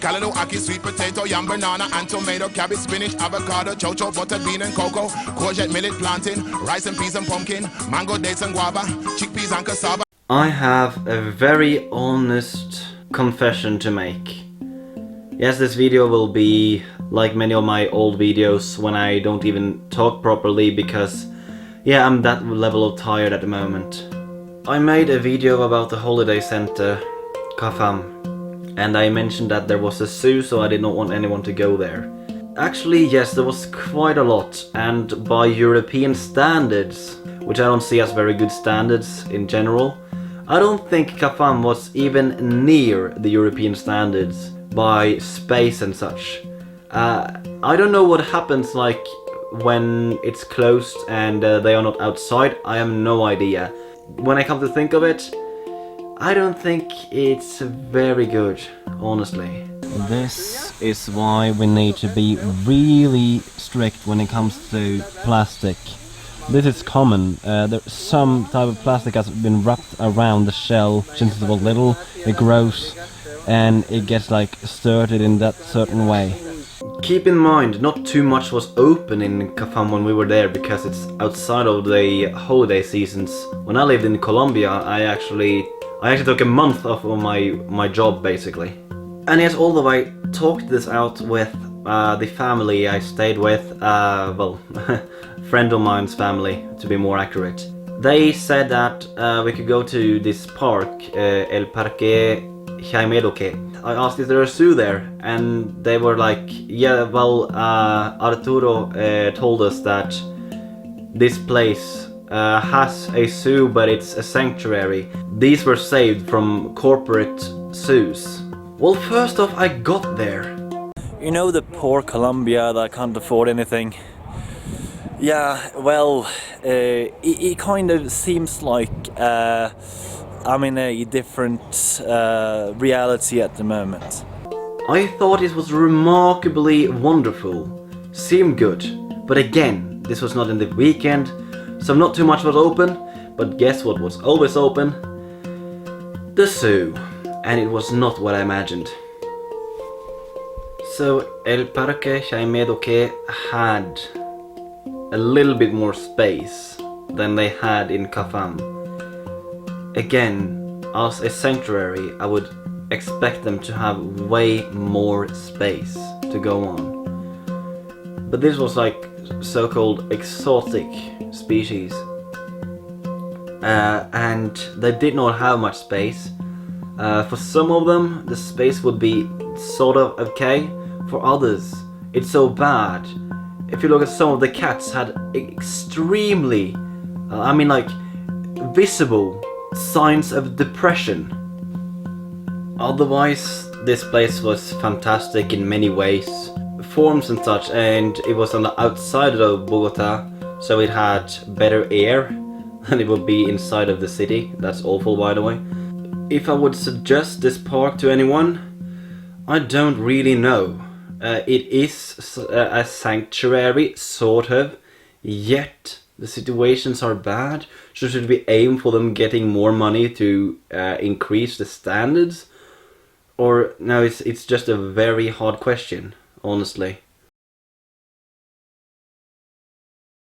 callaloo, ackee, sweet potato, yam, banana, and tomato, cabbage, spinach, avocado, chocho, buttered bean and cocoa, courgette, millet, plantain, rice and peas and pumpkin, mango, dates and guava, chickpeas and cassava. I have a very honest confession to make. Yes, this video will be like many of my old videos when I don't even talk properly because, yeah, I'm that level of tired at the moment. I made a video about the holiday center, Kafam, and I mentioned that there was a zoo, so I did not want anyone to go there. Actually, yes, there was quite a lot, and by European standards, which I don't see as very good standards in general, I don't think Kafam was even near the European standards by space and such. I don't know what happens like when it's closed and they are not outside. I have no idea. When I come to think of it, I don't think it's very good, honestly. This is why we need to be really strict when it comes to plastic. This is common. There's some type of plastic has been wrapped around the shell since it was little. It grows and it gets like stirred in that certain way. Keep in mind, not too much was open in Kafam when we were there because it's outside of the holiday seasons. When I lived in Colombia, I actually took a month off of my job basically. And yes, although I talked this out with the family I stayed with, well, friend of mine's family to be more accurate. They said that we could go to this park, El Parque Jamedoque. I asked if there's a zoo there, and they were like, yeah, well, Arturo told us that this place has a zoo, but it's a sanctuary. These were saved from corporate zoos. Well, first off, I got there. You know the poor Colombia that can't afford anything? Yeah, well, it kind of seems like I'm in a different reality at the moment. I thought it was remarkably wonderful, seemed good, but again, this was not in the weekend, so not too much was open, but guess what was always open? The zoo, and it was not what I imagined. So El Parque Jamedoque had a little bit more space than they had in Kafam. Again, as a sanctuary, I would expect them to have way more space to go on. But this was like so-called exotic species. And they did not have much space. For some of them, the space would be sort of okay. For others, it's so bad. If you look at some of the cats had extremely, like visible signs of depression. Otherwise, this place was fantastic in many ways, forms and such, and it was on the outside of Bogota, so it had better air than it would be inside of the city. That's awful, by the way. If I would suggest this park to anyone, I don't really know. It is a sanctuary, sort of, yet the situations are bad. So should we aim for them getting more money to increase the standards? Or no, it's just a very hard question, honestly.